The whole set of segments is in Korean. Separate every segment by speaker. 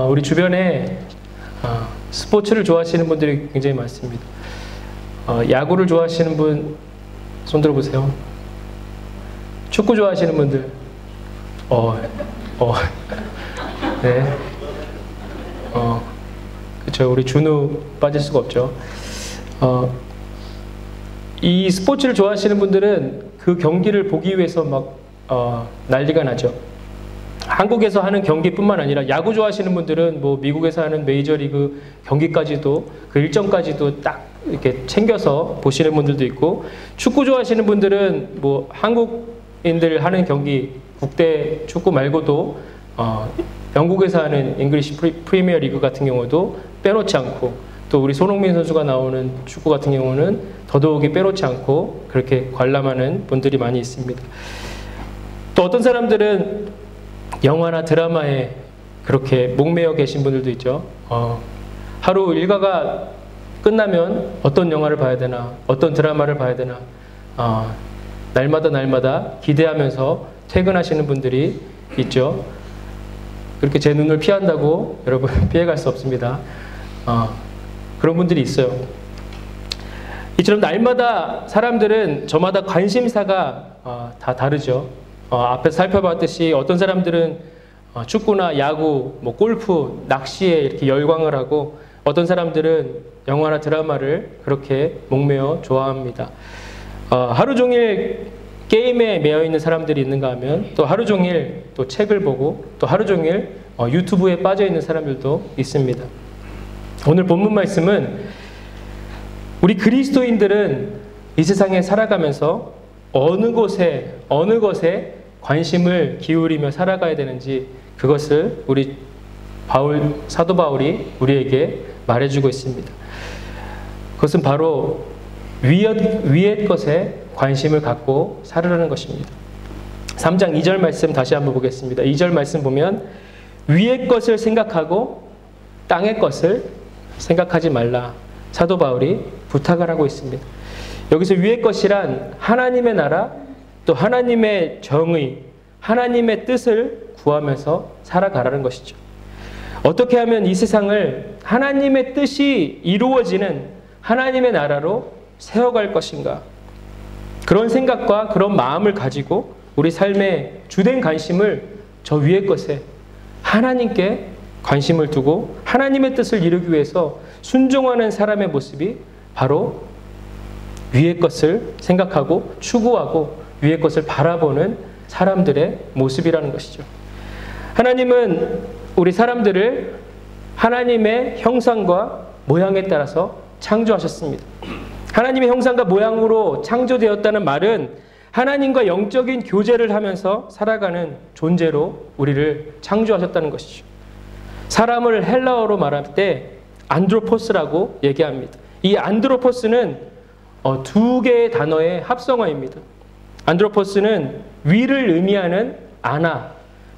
Speaker 1: 우리 주변에 스포츠를 좋아하시는 분들이 굉장히 많습니다. 야구를 좋아하시는 분 손 들어보세요. 축구 좋아하시는 분들, 네, 그렇죠. 우리 준우 빠질 수가 없죠. 이 스포츠를 좋아하시는 분들은 그 경기를 보기 위해서 막 난리가 나죠. 한국에서 하는 경기뿐만 아니라 야구 좋아하시는 분들은 뭐 미국에서 하는 메이저리그 경기까지도 그 일정까지도 딱 이렇게 챙겨서 보시는 분들도 있고, 축구 좋아하시는 분들은 뭐 한국인들 하는 경기 국대 축구 말고도 영국에서 하는 잉글리시 프리미어 리그 같은 경우도 빼놓지 않고, 또 우리 손흥민 선수가 나오는 축구 같은 경우는 더더욱이 빼놓지 않고 그렇게 관람하는 분들이 많이 있습니다. 또 어떤 사람들은 영화나 드라마에 그렇게 목매어 계신 분들도 있죠. 하루 일과가 끝나면 어떤 영화를 봐야 되나, 어떤 드라마를 봐야 되나, 날마다 기대하면서 퇴근하시는 분들이 있죠. 그렇게 제 눈을 피한다고 여러분 피해갈 수 없습니다. 그런 분들이 있어요. 이처럼 날마다 사람들은 저마다 관심사가 다 다르죠. 앞에서 살펴봤듯이 어떤 사람들은 축구나 야구, 뭐 골프, 낚시에 이렇게 열광을 하고, 어떤 사람들은 영화나 드라마를 그렇게 목매어 좋아합니다. 하루 종일 게임에 매여 있는 사람들이 있는가 하면 또 하루 종일 또 책을 보고, 또 하루 종일 유튜브에 빠져 있는 사람들도 있습니다. 오늘 본문 말씀은 우리 그리스도인들은 이 세상에 살아가면서 어느 것에 관심을 기울이며 살아가야 되는지, 그것을 우리 사도 바울이 우리에게 말해주고 있습니다. 그것은 바로 위의 것에 관심을 갖고 살으라는 것입니다. 3장 2절 말씀 다시 한번 보겠습니다. 2절 말씀 보면 위의 것을 생각하고 땅의 것을 생각하지 말라, 사도 바울이 부탁을 하고 있습니다. 여기서 위의 것이란 하나님의 나라, 또 하나님의 정의, 하나님의 뜻을 구하면서 살아가라는 것이죠. 어떻게 하면 이 세상을 하나님의 뜻이 이루어지는 하나님의 나라로 세워갈 것인가, 그런 생각과 그런 마음을 가지고 우리 삶의 주된 관심을 저 위의 것에, 하나님께 관심을 두고 하나님의 뜻을 이루기 위해서 순종하는 사람의 모습이 바로 위의 것을 생각하고 추구하고 위의 것을 바라보는 사람들의 모습이라는 것이죠. 하나님은 우리 사람들을 하나님의 형상과 모양에 따라서 창조하셨습니다. 하나님의 형상과 모양으로 창조되었다는 말은 하나님과 영적인 교제를 하면서 살아가는 존재로 우리를 창조하셨다는 것이죠. 사람을 헬라어로 말할 때 안드로포스라고 얘기합니다. 이 안드로포스는 두 개의 단어의 합성어입니다. 안드로포스는 위를 의미하는 아나,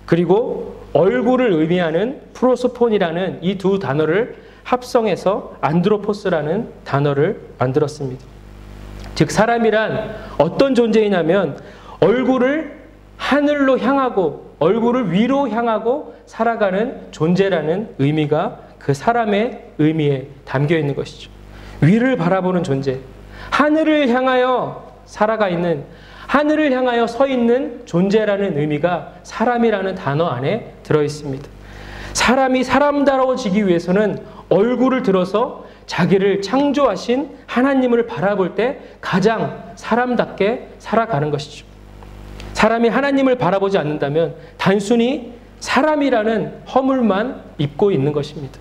Speaker 1: 그리고 얼굴을 의미하는 프로소폰이라는 이 두 단어를 합성해서 안드로포스라는 단어를 만들었습니다. 즉 사람이란 어떤 존재이냐면 얼굴을 하늘로 향하고 얼굴을 위로 향하고 살아가는 존재라는 의미가 그 사람의 의미에 담겨 있는 것이죠. 위를 바라보는 존재, 하늘을 향하여 살아가 있는, 하늘을 향하여 서 있는 존재라는 의미가 사람이라는 단어 안에 들어 있습니다. 사람이 사람다워지기 위해서는 얼굴을 들어서 자기를 창조하신 하나님을 바라볼 때 가장 사람답게 살아가는 것이죠. 사람이 하나님을 바라보지 않는다면 단순히 사람이라는 허물만 입고 있는 것입니다.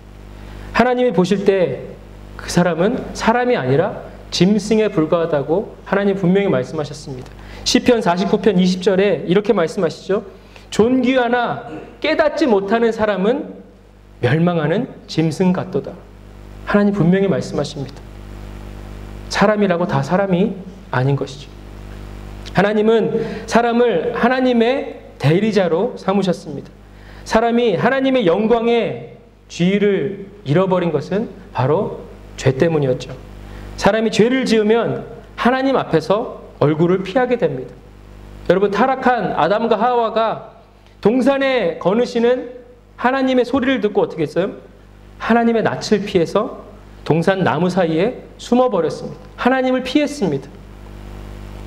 Speaker 1: 하나님이 보실 때 그 사람은 사람이 아니라 짐승에 불과하다고 하나님 분명히 말씀하셨습니다. 시편 49편 20절에 이렇게 말씀하시죠. 존귀하나 깨닫지 못하는 사람은 멸망하는 짐승 같도다. 하나님 분명히 말씀하십니다. 사람이라고 다 사람이 아닌 것이죠. 하나님은 사람을 하나님의 대리자로 삼으셨습니다. 사람이 하나님의 영광의 지위를 잃어버린 것은 바로 죄 때문이었죠. 사람이 죄를 지으면 하나님 앞에서 얼굴을 피하게 됩니다. 여러분, 타락한 아담과 하와가 동산에 거느시는 하나님의 소리를 듣고 어떻게 했어요? 하나님의 낯을 피해서 동산 나무 사이에 숨어버렸습니다. 하나님을 피했습니다.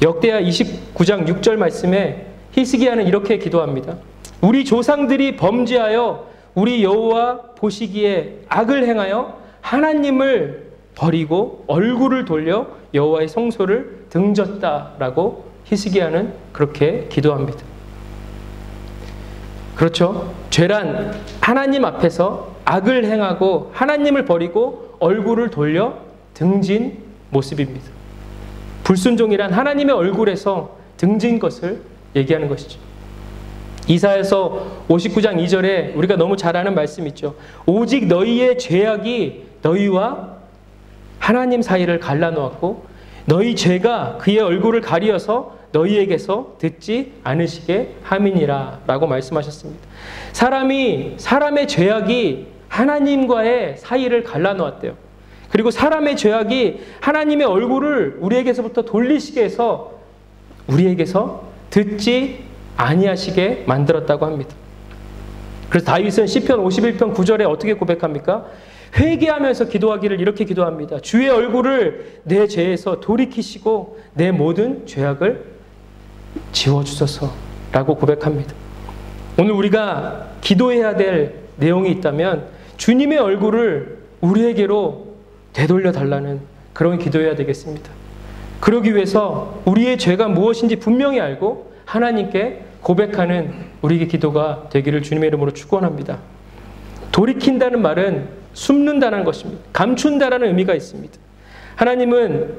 Speaker 1: 역대하 29장 6절 말씀에 히스기야는 이렇게 기도합니다. 우리 조상들이 범죄하여 우리 여호와 보시기에 악을 행하여 하나님을 버리고 얼굴을 돌려 여호와의 성소를 등졌다라고 히스기야는 그렇게 기도합니다. 그렇죠? 죄란 하나님 앞에서 악을 행하고 하나님을 버리고 얼굴을 돌려 등진 모습입니다. 불순종이란 하나님의 얼굴에서 등진 것을 얘기하는 것이죠. 이사야서 59장 2절에 우리가 너무 잘 아는 말씀 있죠. 오직 너희의 죄악이 너희와 하나님 사이를 갈라놓았고 너희 죄가 그의 얼굴을 가리어서 너희에게서 듣지 않으시게 함이니라 라고 말씀하셨습니다. 사람의 죄악이 하나님과의 사이를 갈라놓았대요. 그리고 사람의 죄악이 하나님의 얼굴을 우리에게서부터 돌리시게 해서 우리에게서 듣지 아니하시게 만들었다고 합니다. 그래서 다윗은 시편 51편 9절에 어떻게 고백합니까? 회개하면서 기도하기를 이렇게 기도합니다. 주의 얼굴을 내 죄에서 돌이키시고 내 모든 죄악을 지워주소서라고 고백합니다. 오늘 우리가 기도해야 될 내용이 있다면 주님의 얼굴을 우리에게로 되돌려 달라는 그런 기도해야 되겠습니다. 그러기 위해서 우리의 죄가 무엇인지 분명히 알고 하나님께 고백하는 우리의 기도가 되기를 주님의 이름으로 축원합니다. 돌이킨다는 말은 숨는다는 것입니다. 감춘다라는 의미가 있습니다. 하나님은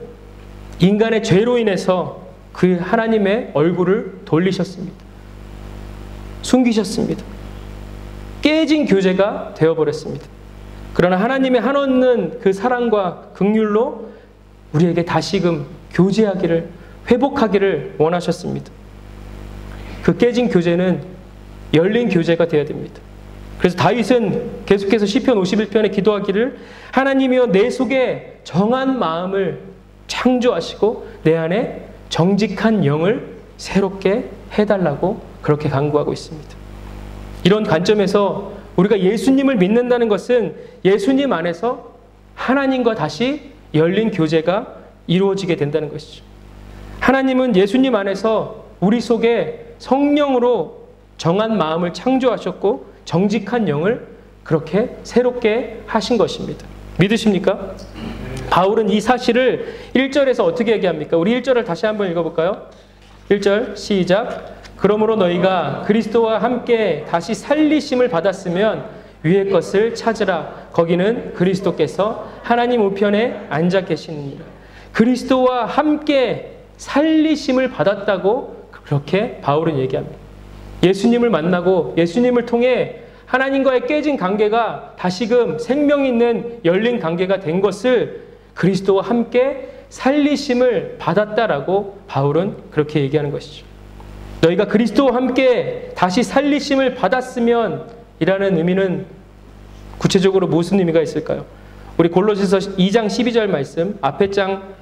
Speaker 1: 인간의 죄로 인해서 그 하나님의 얼굴을 돌리셨습니다. 숨기셨습니다. 깨진 교제가 되어버렸습니다. 그러나 하나님의 한없는 그 사랑과 긍휼로 우리에게 다시금 교제하기를, 회복하기를 원하셨습니다. 그 깨진 교제는 열린 교제가 되어야 됩니다. 그래서 다윗은 계속해서 시편 51편에 기도하기를 하나님이여 내 속에 정한 마음을 창조하시고 내 안에 정직한 영을 새롭게 해달라고 그렇게 간구하고 있습니다. 이런 관점에서 우리가 예수님을 믿는다는 것은 예수님 안에서 하나님과 다시 열린 교제가 이루어지게 된다는 것이죠. 하나님은 예수님 안에서 우리 속에 성령으로 정한 마음을 창조하셨고 정직한 영을 그렇게 새롭게 하신 것입니다. 믿으십니까? 바울은 이 사실을 1절에서 어떻게 얘기합니까? 우리 1절을 다시 한번 읽어볼까요? 1절 시작. 그러므로 너희가 그리스도와 함께 다시 살리심을 받았으면 위의 것을 찾으라. 거기는 그리스도께서 하나님 우편에 앉아 계시느니라. 그리스도와 함께 살리심을 받았다고 그렇게 바울은 얘기합니다. 예수님을 만나고 예수님을 통해 하나님과의 깨진 관계가 다시금 생명 있는 열린 관계가 된 것을 그리스도와 함께 살리심을 받았다라고 바울은 그렇게 얘기하는 것이죠. 너희가 그리스도와 함께 다시 살리심을 받았으면 이라는 의미는 구체적으로 무슨 의미가 있을까요? 우리 골로새서 2장 12절 말씀, 앞에 장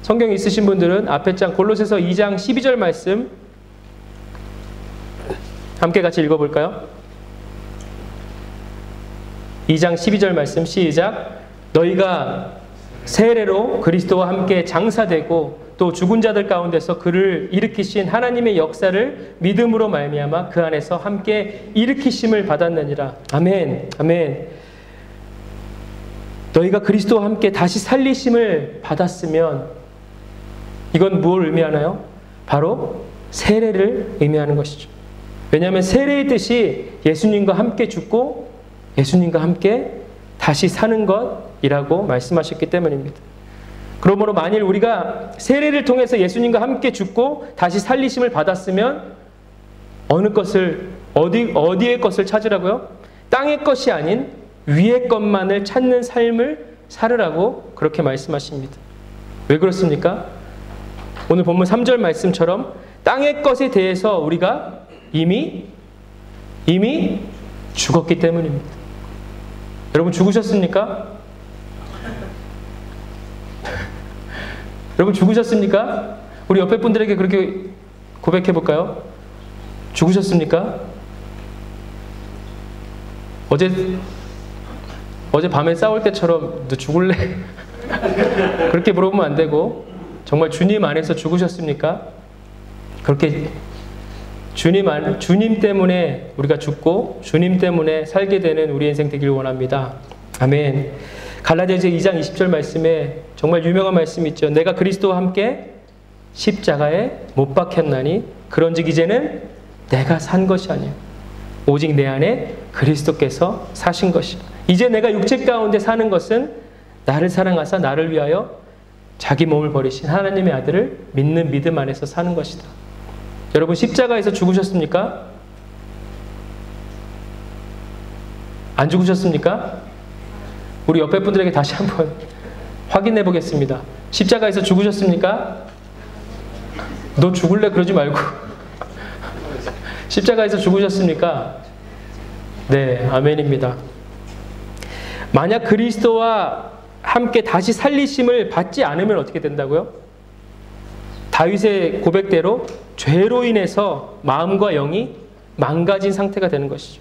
Speaker 1: 성경 있으신 분들은 앞에 장 골로새서 2장 12절 말씀 함께 같이 읽어볼까요? 2장 12절 말씀 시작. 너희가 세례로 그리스도와 함께 장사되고 또 죽은 자들 가운데서 그를 일으키신 하나님의 역사를 믿음으로 말미암아 그 안에서 함께 일으키심을 받았느니라. 아멘. 아멘. 너희가 그리스도와 함께 다시 살리심을 받았으면 이건 무엇을 의미하나요? 바로 세례를 의미하는 것이죠. 왜냐하면 세례의 뜻이 예수님과 함께 죽고 예수님과 함께 다시 사는 것이라고 말씀하셨기 때문입니다. 그러므로 만일 우리가 세례를 통해서 예수님과 함께 죽고 다시 살리심을 받았으면 어디의 것을 찾으라고요? 땅의 것이 아닌 위의 것만을 찾는 삶을 살으라고 그렇게 말씀하십니다. 왜 그렇습니까? 오늘 본문 3절 말씀처럼 땅의 것에 대해서 우리가 이미 죽었기 때문입니다. 여러분 죽으셨습니까? 여러분 죽으셨습니까? 우리 옆에 분들에게 그렇게 고백해 볼까요? 죽으셨습니까? 어제 밤에 싸울 때처럼 너 죽을래? 그렇게 물어보면 안 되고, 정말 주님 안에서 죽으셨습니까? 그렇게 주님 때문에 우리가 죽고 주님 때문에 살게 되는 우리 인생 되길 원합니다. 아멘. 갈라디아서 2장 20절 말씀에 정말 유명한 말씀이 있죠. 내가 그리스도와 함께 십자가에 못 박혔나니 그런즉 이제는 내가 산 것이 아니야 오직 내 안에 그리스도께서 사신 것이야. 이제 내가 육체 가운데 사는 것은 나를 사랑하사 나를 위하여 자기 몸을 버리신 하나님의 아들을 믿는 믿음 안에서 사는 것이다. 여러분 십자가에서 죽으셨습니까? 안 죽으셨습니까? 우리 옆에 분들에게 다시 한번 확인해 보겠습니다. 십자가에서 죽으셨습니까? 너 죽을래? 그러지 말고 십자가에서 죽으셨습니까? 네, 아멘입니다. 만약 그리스도와 함께 다시 살리심을 받지 않으면 어떻게 된다고요? 다윗의 고백대로 죄로 인해서 마음과 영이 망가진 상태가 되는 것이죠.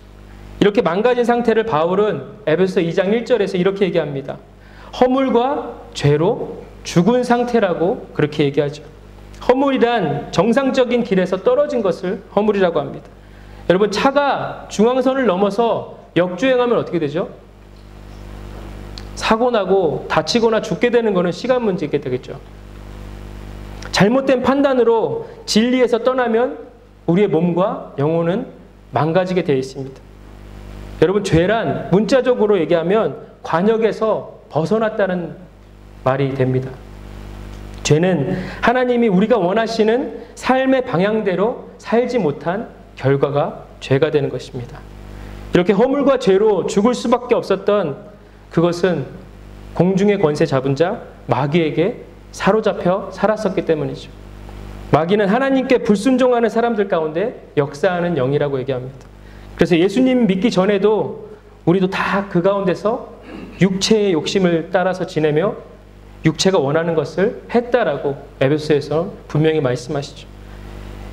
Speaker 1: 이렇게 망가진 상태를 바울은 에베소서 2장 1절에서 이렇게 얘기합니다. 허물과 죄로 죽은 상태라고 그렇게 얘기하죠. 허물이란 정상적인 길에서 떨어진 것을 허물이라고 합니다. 여러분 차가 중앙선을 넘어서 역주행하면 어떻게 되죠? 사고 나고 다치거나 죽게 되는 것은 시간 문제가 되겠죠. 잘못된 판단으로 진리에서 떠나면 우리의 몸과 영혼은 망가지게 되어 있습니다. 여러분 죄란 문자적으로 얘기하면 관역에서 벗어났다는 말이 됩니다. 죄는 하나님이 우리가 원하시는 삶의 방향대로 살지 못한 결과가 죄가 되는 것입니다. 이렇게 허물과 죄로 죽을 수밖에 없었던 그것은 공중의 권세 잡은 자 마귀에게 사로잡혀 살았었기 때문이죠. 마귀는 하나님께 불순종하는 사람들 가운데 역사하는 영이라고 얘기합니다. 그래서 예수님 믿기 전에도 우리도 다 그 가운데서 육체의 욕심을 따라서 지내며 육체가 원하는 것을 했다라고 에베소에서 분명히 말씀하시죠.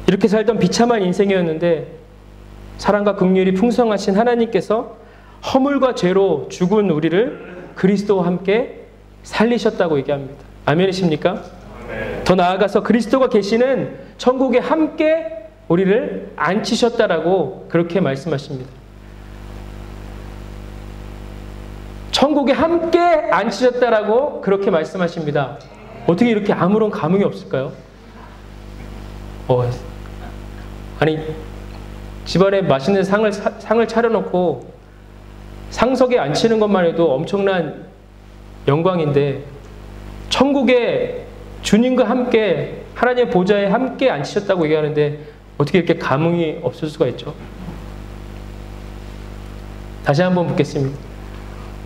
Speaker 1: 이렇게 살던 비참한 인생이었는데 사랑과 긍휼이 풍성하신 하나님께서 허물과 죄로 죽은 우리를 그리스도와 함께 살리셨다고 얘기합니다. 아멘이십니까? 아멘. 더 나아가서 그리스도가 계시는 천국에 함께 우리를 앉히셨다라고 그렇게 말씀하십니다. 천국에 함께 앉히셨다라고 그렇게 말씀하십니다. 어떻게 이렇게 아무런 감흥이 없을까요? 아니 집안에 맛있는 상을 차려놓고 상석에 앉히는 것만 해도 엄청난 영광인데 천국에 주님과 함께 하나님의 보좌에 함께 앉히셨다고 얘기하는데 어떻게 이렇게 감흥이 없을 수가 있죠? 다시 한번 묻겠습니다.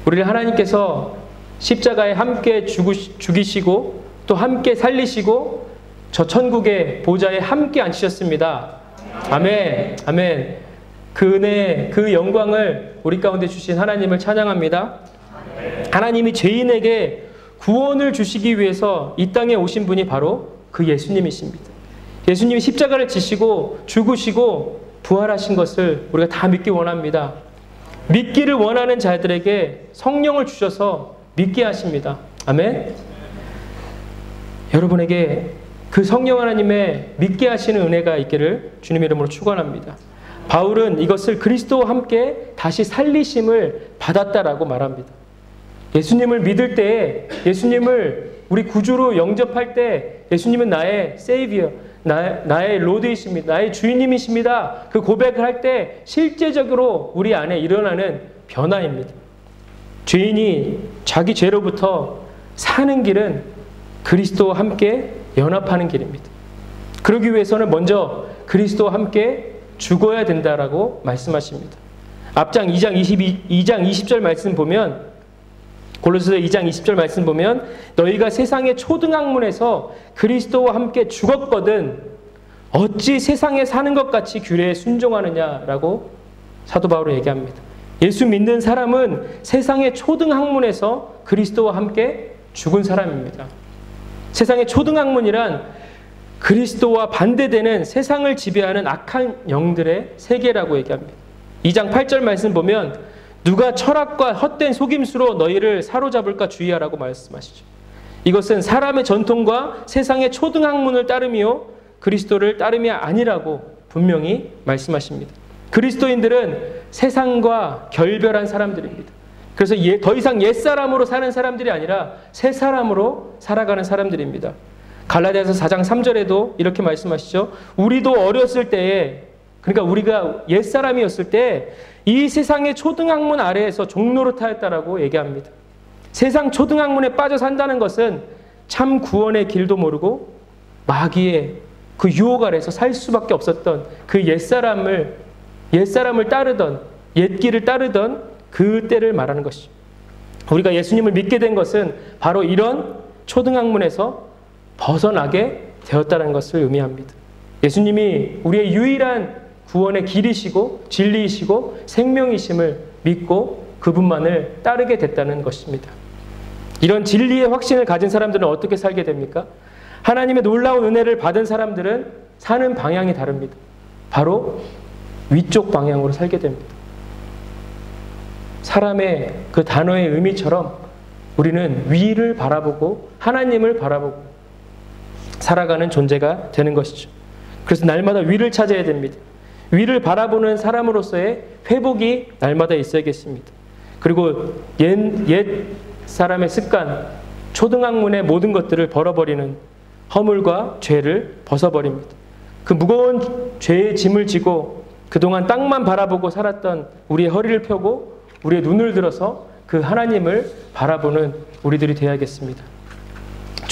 Speaker 1: 우리를 하나님께서 십자가에 함께 죽이시고 또 함께 살리시고 저 천국의 보좌에 함께 앉히셨습니다. 아멘. 아멘. 그 은혜, 그 영광을 우리 가운데 주신 하나님을 찬양합니다. 하나님이 죄인에게 구원을 주시기 위해서 이 땅에 오신 분이 바로 그 예수님이십니다. 예수님이 십자가를 지시고 죽으시고 부활하신 것을 우리가 다 믿기 원합니다. 믿기를 원하는 자들에게 성령을 주셔서 믿게 하십니다. 아멘. 여러분에게 그 성령 하나님의 믿게 하시는 은혜가 있기를 주님의 이름으로 축원합니다. 바울은 이것을 그리스도와 함께 다시 살리심을 받았다라고 말합니다. 예수님을 믿을 때에 예수님을 우리 구주로 영접할 때 예수님은 나의 세이비어, 나의 로드이십니다. 나의 주인님이십니다. 그 고백을 할 때 실제적으로 우리 안에 일어나는 변화입니다. 죄인이 자기 죄로부터 사는 길은 그리스도와 함께 연합하는 길입니다. 그러기 위해서는 먼저 그리스도와 함께 죽어야 된다라고 말씀하십니다. 앞장 2장 20절 말씀 보면 골로새서 2장 20절 말씀 보면 너희가 세상의 초등학문에서 그리스도와 함께 죽었거든 어찌 세상에 사는 것 같이 규례에 순종하느냐라고 사도 바울은 얘기합니다. 예수 믿는 사람은 세상의 초등학문에서 그리스도와 함께 죽은 사람입니다. 세상의 초등학문이란 그리스도와 반대되는 세상을 지배하는 악한 영들의 세계라고 얘기합니다. 2장 8절 말씀 보면 누가 철학과 헛된 속임수로 너희를 사로잡을까 주의하라고 말씀하시죠. 이것은 사람의 전통과 세상의 초등학문을 따름이요 그리스도를 따름이 아니라고 분명히 말씀하십니다. 그리스도인들은 세상과 결별한 사람들입니다. 그래서 더 이상 옛사람으로 사는 사람들이 아니라 새 사람으로 살아가는 사람들입니다. 갈라디아서 4장 3절에도 이렇게 말씀하시죠. 우리도 어렸을 때에, 그러니까 우리가 옛사람이었을 때 이 세상의 초등학문 아래에서 종노릇하였다라고 얘기합니다. 세상 초등학문에 빠져 산다는 것은 참 구원의 길도 모르고 마귀의 그 유혹 아래에서 살 수밖에 없었던 그 옛사람을 따르던, 옛길을 따르던 그 때를 말하는 것이죠. 우리가 예수님을 믿게 된 것은 바로 이런 초등학문에서 벗어나게 되었다는 것을 의미합니다. 예수님이 우리의 유일한 구원의 길이시고 진리이시고 생명이심을 믿고 그분만을 따르게 됐다는 것입니다. 이런 진리의 확신을 가진 사람들은 어떻게 살게 됩니까? 하나님의 놀라운 은혜를 받은 사람들은 사는 방향이 다릅니다. 바로 위쪽 방향으로 살게 됩니다. 사람의 그 단어의 의미처럼 우리는 위를 바라보고 하나님을 바라보고 살아가는 존재가 되는 것이죠. 그래서 날마다 위를 찾아야 됩니다. 위를 바라보는 사람으로서의 회복이 날마다 있어야겠습니다. 그리고 옛 사람의 습관, 초등학문의 모든 것들을 벌어버리는 허물과 죄를 벗어버립니다. 그 무거운 죄의 짐을 지고 그동안 땅만 바라보고 살았던 우리의 허리를 펴고 우리의 눈을 들어서 그 하나님을 바라보는 우리들이 되어야겠습니다.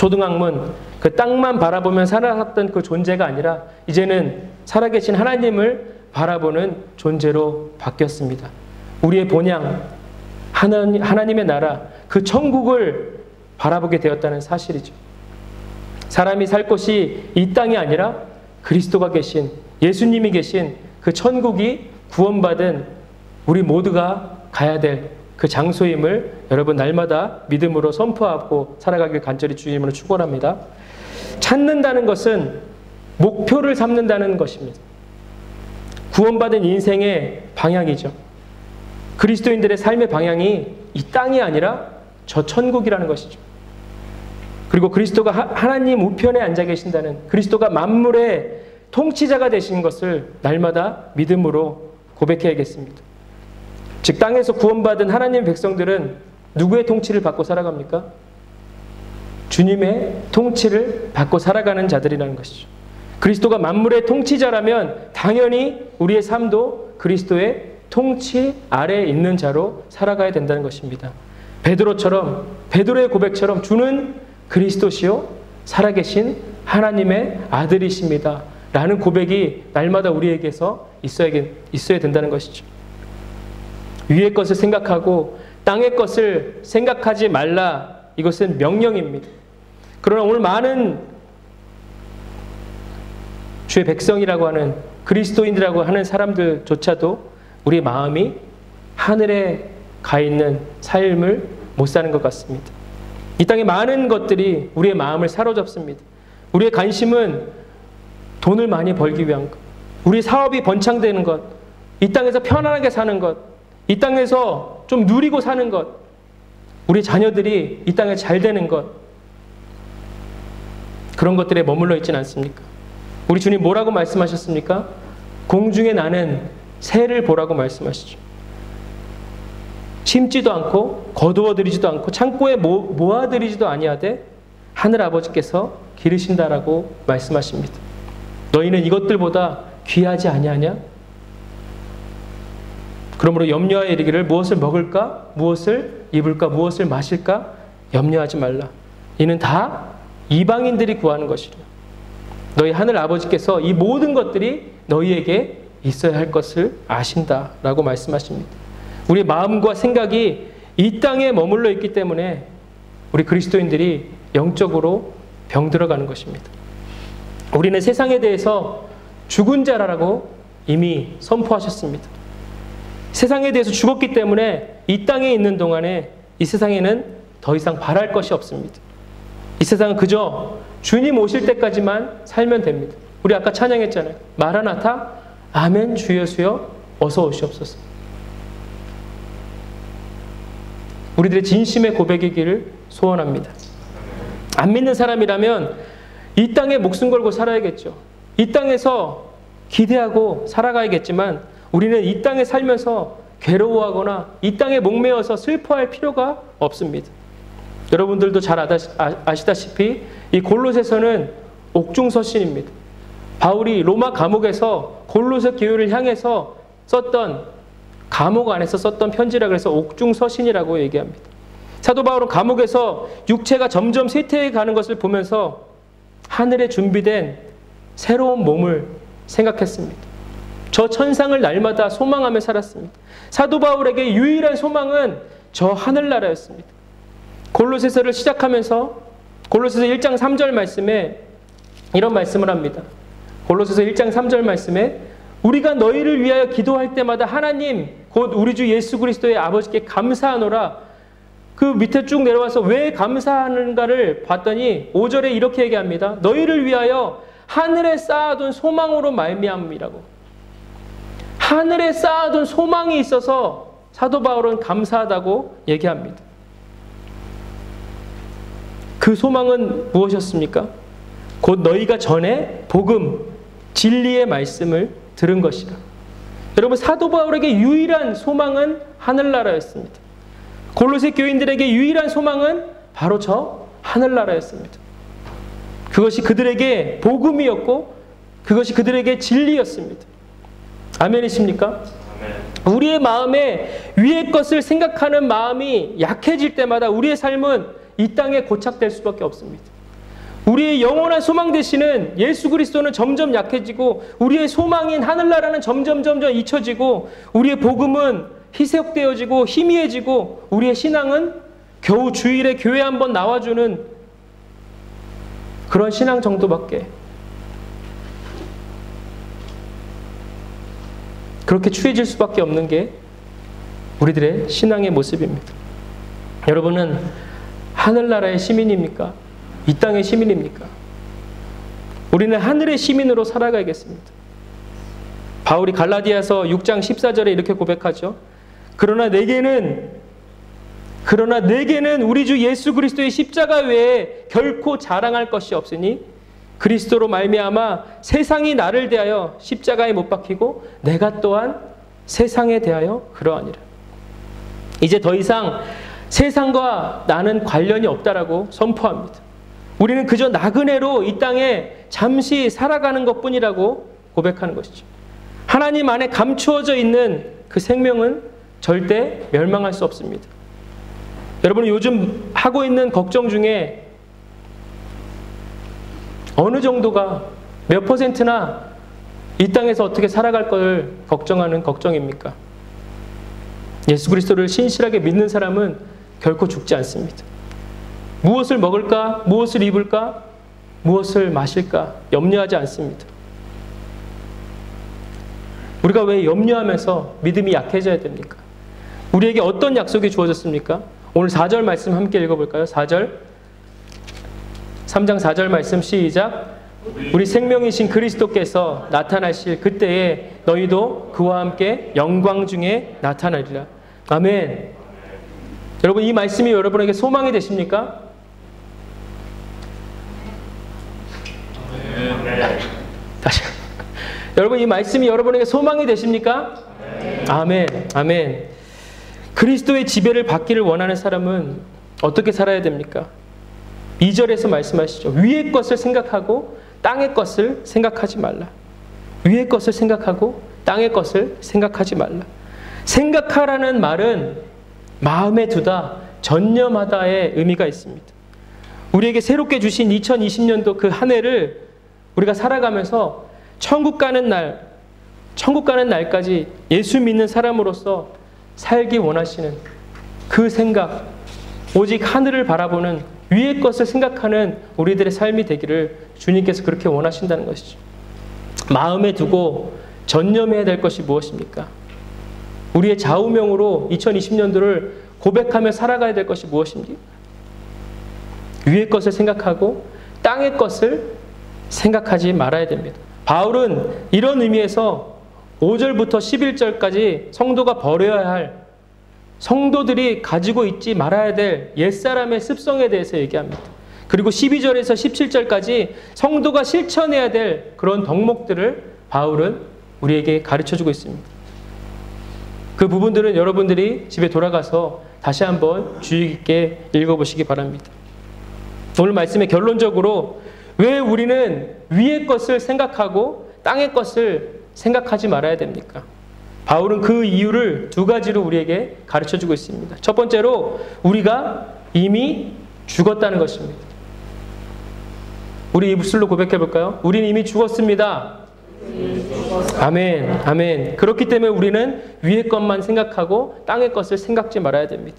Speaker 1: 초등학문, 그 땅만 바라보면 살아갔던 그 존재가 아니라 이제는 살아계신 하나님을 바라보는 존재로 바뀌었습니다. 우리의 본향, 하나님의 나라, 그 천국을 바라보게 되었다는 사실이죠. 사람이 살 곳이 이 땅이 아니라 그리스도가 계신, 예수님이 계신 그 천국이 구원받은 우리 모두가 가야 될 그 장소임을 여러분 날마다 믿음으로 선포하고 살아가길 간절히 주님으로 축원합니다. 찾는다는 것은 목표를 삼는다는 것입니다. 구원받은 인생의 방향이죠. 그리스도인들의 삶의 방향이 이 땅이 아니라 저 천국이라는 것이죠. 그리고 그리스도가 하나님 우편에 앉아 계신다는, 그리스도가 만물의 통치자가 되신 것을 날마다 믿음으로 고백해야겠습니다. 즉 땅에서 구원받은 하나님 백성들은 누구의 통치를 받고 살아갑니까? 주님의 통치를 받고 살아가는 자들이라는 것이죠. 그리스도가 만물의 통치자라면 당연히 우리의 삶도 그리스도의 통치 아래에 있는 자로 살아가야 된다는 것입니다. 베드로의 고백처럼 주는 그리스도시요 살아계신 하나님의 아들이십니다 라는 고백이 날마다 우리에게서 있어야 된다는 것이죠. 위의 것을 생각하고 땅의 것을 생각하지 말라, 이것은 명령입니다. 그러나 오늘 많은 주의 백성이라고 하는, 그리스도인이라고 하는 사람들조차도 우리 마음이 하늘에 가 있는 삶을 못 사는 것 같습니다. 이 땅의 많은 것들이 우리의 마음을 사로잡습니다. 우리의 관심은 돈을 많이 벌기 위한 것, 우리 사업이 번창되는 것, 이 땅에서 편안하게 사는 것, 이 땅에서 좀 누리고 사는 것, 우리 자녀들이 이 땅에 잘 되는 것, 그런 것들에 머물러 있지는 않습니까? 우리 주님 뭐라고 말씀하셨습니까? 공중에 나는 새를 보라고 말씀하시죠. 심지도 않고 거두어들이지도 않고 창고에 모아들이지도 아니하되 하늘 아버지께서 기르신다라고 말씀하십니다. 너희는 이것들보다 귀하지 아니하냐? 그러므로 염려하여 이르기를 무엇을 먹을까? 무엇을 입을까? 무엇을 마실까? 염려하지 말라. 이는 다 이방인들이 구하는 것이라. 너희 하늘 아버지께서 이 모든 것들이 너희에게 있어야 할 것을 아신다라고 말씀하십니다. 우리 마음과 생각이 이 땅에 머물러 있기 때문에 우리 그리스도인들이 영적으로 병들어가는 것입니다. 우리는 세상에 대해서 죽은 자라고 이미 선포하셨습니다. 세상에 대해서 죽었기 때문에 이 땅에 있는 동안에 이 세상에는 더 이상 바랄 것이 없습니다. 이 세상은 그저 주님 오실 때까지만 살면 됩니다. 우리 아까 찬양했잖아요. 마라나타, 아멘 주 예수여 어서 오시옵소서. 우리들의 진심의 고백이기를 소원합니다. 안 믿는 사람이라면 이 땅에 목숨 걸고 살아야겠죠. 이 땅에서 기대하고 살아가야겠지만 우리는 이 땅에 살면서 괴로워하거나 이 땅에 목매어서 슬퍼할 필요가 없습니다. 여러분들도 잘 아시다시피 이 골로새서는 옥중서신입니다. 바울이 로마 감옥에서 골로새 교회를 향해서 썼던, 감옥 안에서 썼던 편지라 그래서 옥중서신이라고 얘기합니다. 사도 바울은 감옥에서 육체가 점점 쇠퇴해 가는 것을 보면서 하늘에 준비된 새로운 몸을 생각했습니다. 저 천상을 날마다 소망하며 살았습니다. 사도 바울에게 유일한 소망은 저 하늘나라였습니다. 골로새서를 시작하면서 골로새서 1장 3절 말씀에 이런 말씀을 합니다. 골로새서 1장 3절 말씀에 우리가 너희를 위하여 기도할 때마다 하나님 곧 우리 주 예수 그리스도의 아버지께 감사하노라. 그 밑에 쭉 내려와서 왜 감사하는가를 봤더니 5절에 이렇게 얘기합니다. 너희를 위하여 하늘에 쌓아둔 소망으로 말미암이라고. 하늘에 쌓아둔 소망이 있어서 사도 바울은 감사하다고 얘기합니다. 그 소망은 무엇이었습니까? 곧 너희가 전에 복음, 진리의 말씀을 들은 것이라. 여러분, 사도 바울에게 유일한 소망은 하늘나라였습니다. 골로새 교인들에게 유일한 소망은 바로 저 하늘나라였습니다. 그것이 그들에게 복음이었고 그것이 그들에게 진리였습니다. 아멘이십니까? 아멘. 우리의 마음에 위의 것을 생각하는 마음이 약해질 때마다 우리의 삶은 이 땅에 고착될 수밖에 없습니다. 우리의 영원한 소망 되시는 예수 그리스도는 점점 약해지고 우리의 소망인 하늘나라는 점점 잊혀지고 우리의 복음은 희석되어지고 희미해지고 우리의 신앙은 겨우 주일에 교회 한번 나와주는 그런 신앙 정도밖에, 그렇게 추해질 수밖에 없는 게 우리들의 신앙의 모습입니다. 여러분은 하늘나라의 시민입니까? 이 땅의 시민입니까? 우리는 하늘의 시민으로 살아가야겠습니다. 바울이 갈라디아서 6장 14절에 이렇게 고백하죠. 그러나 내게는 우리 주 예수 그리스도의 십자가 외에 결코 자랑할 것이 없으니 그리스도로 말미암아 세상이 나를 대하여 십자가에 못 박히고 내가 또한 세상에 대하여 그러하니라. 이제 더 이상 세상과 나는 관련이 없다라고 선포합니다. 우리는 그저 나그네로 이 땅에 잠시 살아가는 것뿐이라고 고백하는 것이죠. 하나님 안에 감추어져 있는 그 생명은 절대 멸망할 수 없습니다. 여러분, 요즘 하고 있는 걱정 중에 어느 정도가 몇 퍼센트나 이 땅에서 어떻게 살아갈 걸 걱정하는 걱정입니까? 예수 그리스도를 신실하게 믿는 사람은 결코 죽지 않습니다. 무엇을 먹을까? 무엇을 입을까? 무엇을 마실까? 염려하지 않습니다. 우리가 왜 염려하면서 믿음이 약해져야 됩니까? 우리에게 어떤 약속이 주어졌습니까? 오늘 4절 말씀 함께 읽어볼까요? 4절 3장 4절 말씀 시작. 우리 생명이신 그리스도께서 나타나실 그때에 너희도 그와 함께 영광 중에 나타나리라. 아멘. 여러분, 이 말씀이 여러분에게 소망이 되십니까? 다시. 여러분, 이 말씀이 여러분에게 소망이 되십니까? 아멘. 아멘. 그리스도의 지배를 받기를 원하는 사람은 어떻게 살아야 됩니까? 2절에서 말씀하시죠. 위의 것을 생각하고 땅의 것을 생각하지 말라. 위의 것을 생각하고 땅의 것을 생각하지 말라. 생각하라는 말은 마음에 두다, 전념하다의 의미가 있습니다. 우리에게 새롭게 주신 2020년도 그 한 해를 우리가 살아가면서 천국 가는 날까지 예수 믿는 사람으로서 살기 원하시는 그 생각, 오직 하늘을 바라보는 위의 것을 생각하는 우리들의 삶이 되기를 주님께서 그렇게 원하신다는 것이죠. 마음에 두고 전념해야 될 것이 무엇입니까? 우리의 좌우명으로 2020년도를 고백하며 살아가야 될 것이 무엇입니까? 위의 것을 생각하고 땅의 것을 생각하지 말아야 됩니다. 바울은 이런 의미에서 5절부터 11절까지 성도가 버려야 할 성도들이 가지고 있지 말아야 될 옛사람의 습성에 대해서 얘기합니다. 그리고 12절에서 17절까지 성도가 실천해야 될 그런 덕목들을 바울은 우리에게 가르쳐주고 있습니다. 그 부분들은 여러분들이 집에 돌아가서 다시 한번 주의 깊게 읽어보시기 바랍니다. 오늘 말씀의 결론적으로 왜 우리는 위의 것을 생각하고 땅의 것을 생각하지 말아야 됩니까? 바울은 그 이유를 두 가지로 우리에게 가르쳐주고 있습니다. 첫 번째로 우리가 이미 죽었다는 것입니다. 우리 입술로 고백해 볼까요? 우리는 이미 죽었습니다. 아멘, 아멘. 그렇기 때문에 우리는 위의 것만 생각하고 땅의 것을 생각지 말아야 됩니다.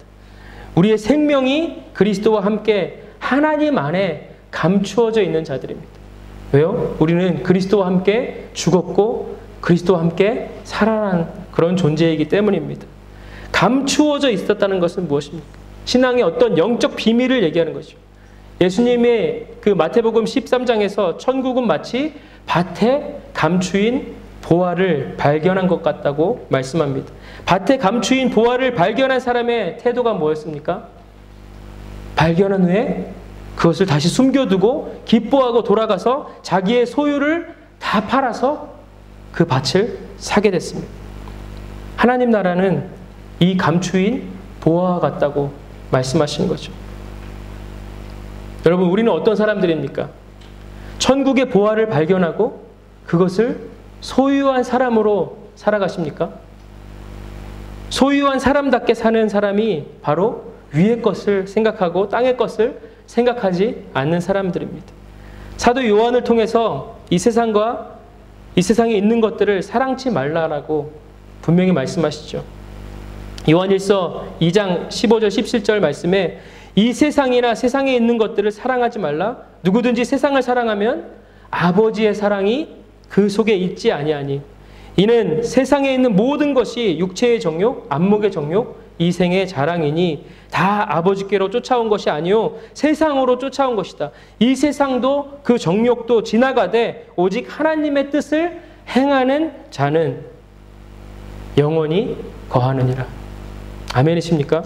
Speaker 1: 우리의 생명이 그리스도와 함께 하나님 안에 감추어져 있는 자들입니다. 왜요? 우리는 그리스도와 함께 죽었고 그리스도와 함께 살아난 그런 존재이기 때문입니다. 감추어져 있었다는 것은 무엇입니까? 신앙의 어떤 영적 비밀을 얘기하는 것이죠. 예수님의 그 마태복음 13장에서 천국은 마치 밭에 감추인 보화를 발견한 것 같다고 말씀합니다. 밭에 감추인 보화를 발견한 사람의 태도가 뭐였습니까? 발견한 후에 그것을 다시 숨겨두고 기뻐하고 돌아가서 자기의 소유를 다 팔아서 그 밭을 사게 됐습니다. 하나님 나라는 이 감추인 보화와 같다고 말씀하시는 거죠. 여러분, 우리는 어떤 사람들입니까? 천국의 보화를 발견하고 그것을 소유한 사람으로 살아가십니까? 소유한 사람답게 사는 사람이 바로 위의 것을 생각하고 땅의 것을 생각하지 않는 사람들입니다. 사도 요한을 통해서 이 세상과 이 세상에 있는 것들을 사랑치 말라라고 분명히 말씀하시죠. 요한일서 2장 15절 17절 말씀에 이 세상이나 세상에 있는 것들을 사랑하지 말라. 누구든지 세상을 사랑하면 아버지의 사랑이 그 속에 있지 아니하니. 이는 세상에 있는 모든 것이 육체의 정욕, 안목의 정욕, 이생의 자랑이니 다 아버지께로 쫓아온 것이 아니요 세상으로 쫓아온 것이다. 이 세상도 그 정욕도 지나가되 오직 하나님의 뜻을 행하는 자는 영원히 거하느니라. 아멘이십니까?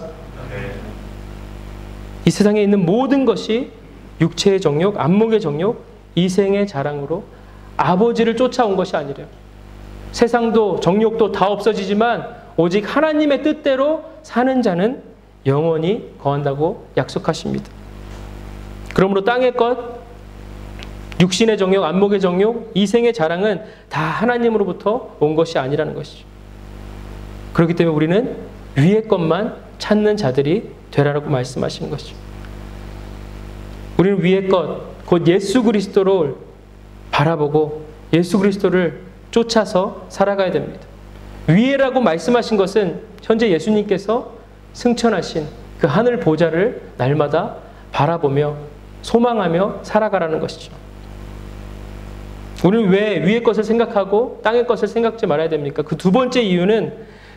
Speaker 1: 이 세상에 있는 모든 것이 육체의 정욕, 안목의 정욕, 이생의 자랑으로 아버지를 쫓아온 것이 아니래요. 세상도 정욕도 다 없어지지만 오직 하나님의 뜻대로 사는 자는 영원히 거한다고 약속하십니다. 그러므로 땅의 것, 육신의 정욕, 안목의 정욕, 이생의 자랑은 다 하나님으로부터 온 것이 아니라는 것이죠. 그렇기 때문에 우리는 위의 것만 찾는 자들이 되라고 말씀하시는 것이죠. 우리는 위의 것, 곧 예수 그리스도를 바라보고 예수 그리스도를 쫓아서 살아가야 됩니다. 위에라고 말씀하신 것은 현재 예수님께서 승천하신 그 하늘 보좌를 날마다 바라보며 소망하며 살아가라는 것이죠. 우리는 왜 위의 것을 생각하고 땅의 것을 생각지 말아야 됩니까? 그 두 번째 이유는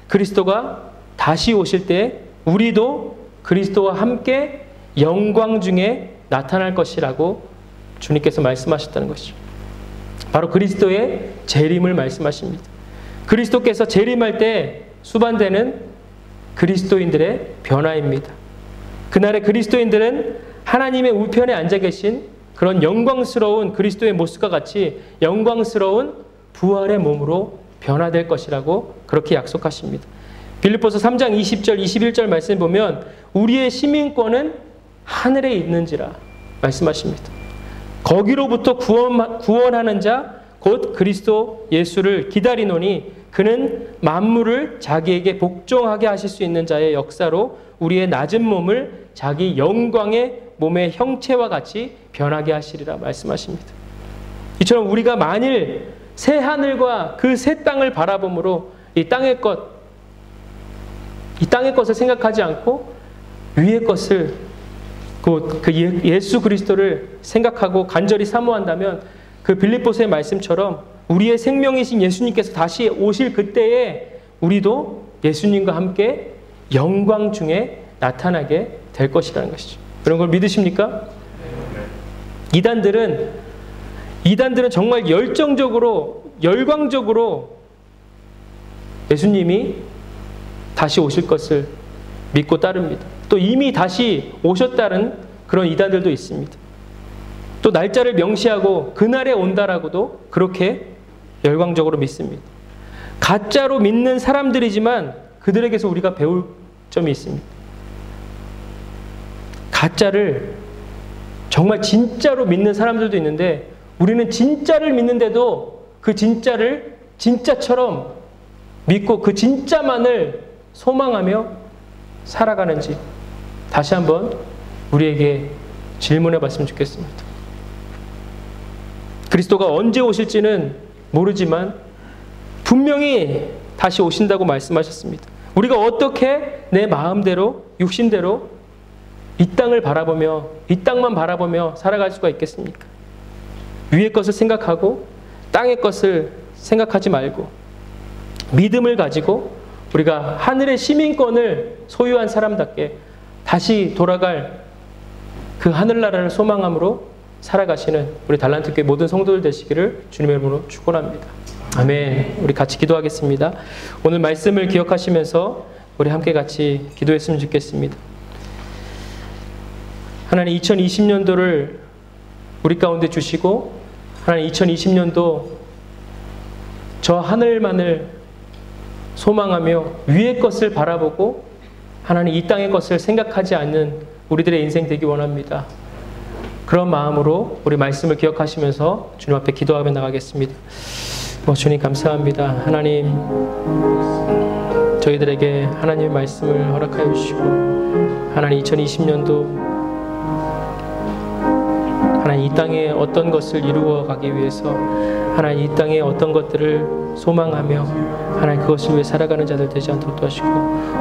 Speaker 1: 그리스도가 다시 오실 때 우리도 그리스도와 함께 영광 중에 나타날 것이라고 주님께서 말씀하셨다는 것이죠. 바로 그리스도의 재림을 말씀하십니다. 그리스도께서 재림할 때 수반되는 그리스도인들의 변화입니다. 그날의 그리스도인들은 하나님의 우편에 앉아 계신 그런 영광스러운 그리스도의 모습과 같이 영광스러운 부활의 몸으로 변화될 것이라고 그렇게 약속하십니다. 빌립보서 3장 20절 21절 말씀 보면 우리의 시민권은 하늘에 있는지라 말씀하십니다. 거기로부터 구원하는 자 곧 그리스도 예수를 기다리노니 그는 만물을 자기에게 복종하게 하실 수 있는 자의 역사로 우리의 낮은 몸을 자기 영광의 몸의 형체와 같이 변하게 하시리라 말씀하십니다. 이처럼 우리가 만일 새 하늘과 그 새 땅을 바라봄으로 이 땅의 것을 생각하지 않고 위의 것을 곧 그 예수 그리스도를 생각하고 간절히 사모한다면 그 빌립보서의 말씀처럼 우리의 생명이신 예수님께서 다시 오실 그때에 우리도 예수님과 함께 영광 중에 나타나게 될 것이라는 것이죠. 그런 걸 믿으십니까? 이단들은 정말 열광적으로 예수님이 다시 오실 것을 믿고 따릅니다. 또 이미 다시 오셨다는 그런 이단들도 있습니다. 또 날짜를 명시하고 그날에 온다라고도 그렇게 열광적으로 믿습니다. 가짜로 믿는 사람들이지만 그들에게서 우리가 배울 점이 있습니다. 가짜를 정말 진짜로 믿는 사람들도 있는데 우리는 진짜를 믿는데도 그 진짜를 진짜처럼 믿고 그 진짜만을 소망하며 살아가는지 다시 한번 우리에게 질문해 봤으면 좋겠습니다. 그리스도가 언제 오실지는 모르지만 분명히 다시 오신다고 말씀하셨습니다. 우리가 어떻게 내 마음대로 육신대로 이 땅을 바라보며 이 땅만 바라보며 살아갈 수가 있겠습니까? 위의 것을 생각하고 땅의 것을 생각하지 말고 믿음을 가지고 우리가 하늘의 시민권을 소유한 사람답게 다시 돌아갈 그 하늘나라를 소망함으로 살아가시는 우리 달란트교회 모든 성도들 되시기를 주님의 이름으로 축원합니다. 아멘. 우리 같이 기도하겠습니다. 오늘 말씀을 기억하시면서 우리 함께 같이 기도했으면 좋겠습니다. 하나님 2020년도를 우리 가운데 주시고 하나님 2020년도 저 하늘만을 소망하며 위의 것을 바라보고 하나님 이 땅의 것을 생각하지 않는 우리들의 인생 되기 원합니다. 그런 마음으로 우리 말씀을 기억하시면서 주님 앞에 기도하며 나가겠습니다. 주님 감사합니다. 하나님 저희들에게 하나님의 말씀을 허락하여 주시고 하나님 2020년도 하나님 이 땅에 어떤 것을 이루어 가기 위해서 하나님 이 땅에 어떤 것들을 소망하며 하나님 그것을 위해 살아가는 자들 되지 않도록 도와주시고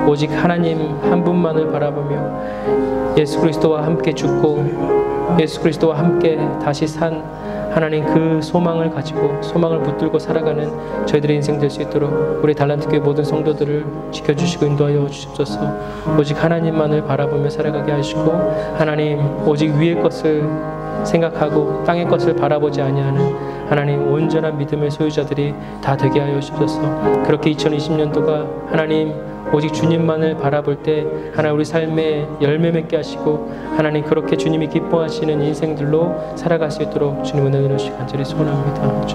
Speaker 1: 오직 하나님 한 분만을 바라보며 예수 그리스도와 함께 죽고 예수 그리스도와 함께 다시 산 하나님 그 소망을 가지고 소망을 붙들고 살아가는 저희들의 인생 될 수 있도록 우리 달란트교회 모든 성도들을 지켜주시고 인도하여 주시옵소서. 오직 하나님만을 바라보며 살아가게 하시고 하나님 오직 위의 것을 생각하고 땅의 것을 바라보지 아니하는 하나님 온전한 믿음의 소유자들이 다 되게 하여 주옵소서. 그렇게 2020년도가 하나님 오직 주님만을 바라볼 때 하나님 우리 삶에 열매 맺게 하시고 하나님 그렇게 주님이 기뻐하시는 인생들로 살아갈 수 있도록 주님 은혜 주시기 간절히 소원합니다.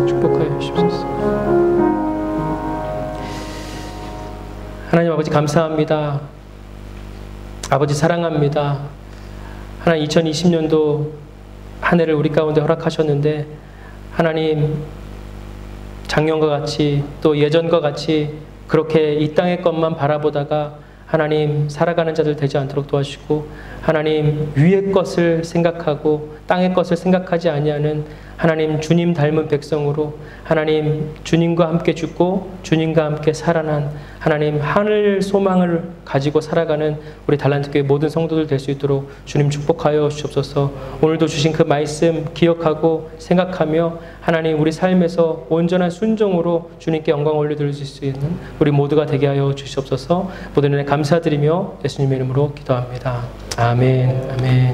Speaker 1: 축복하여 주옵소서. 하나님 아버지 감사합니다. 아버지 사랑합니다. 하나님 2020년도 한 해를 우리 가운데 허락하셨는데 하나님 작년과 같이 또 예전과 같이 그렇게 이 땅의 것만 바라보다가 하나님 살아가는 자들 되지 않도록 도와주시고 하나님 위의 것을 생각하고 땅의 것을 생각하지 아니하는 하나님 주님 닮은 백성으로 하나님 주님과 함께 죽고 주님과 함께 살아난 하나님 하늘 소망을 가지고 살아가는 우리 달란트교회 모든 성도들 될 수 있도록 주님 축복하여 주옵소서. 오늘도 주신 그 말씀 기억하고 생각하며 하나님 우리 삶에서 온전한 순종으로 주님께 영광 올려드릴 수 있는 우리 모두가 되게 하여 주시옵소서. 모든 은혜 감사드리며 예수님의 이름으로 기도합니다. 아멘. 아멘.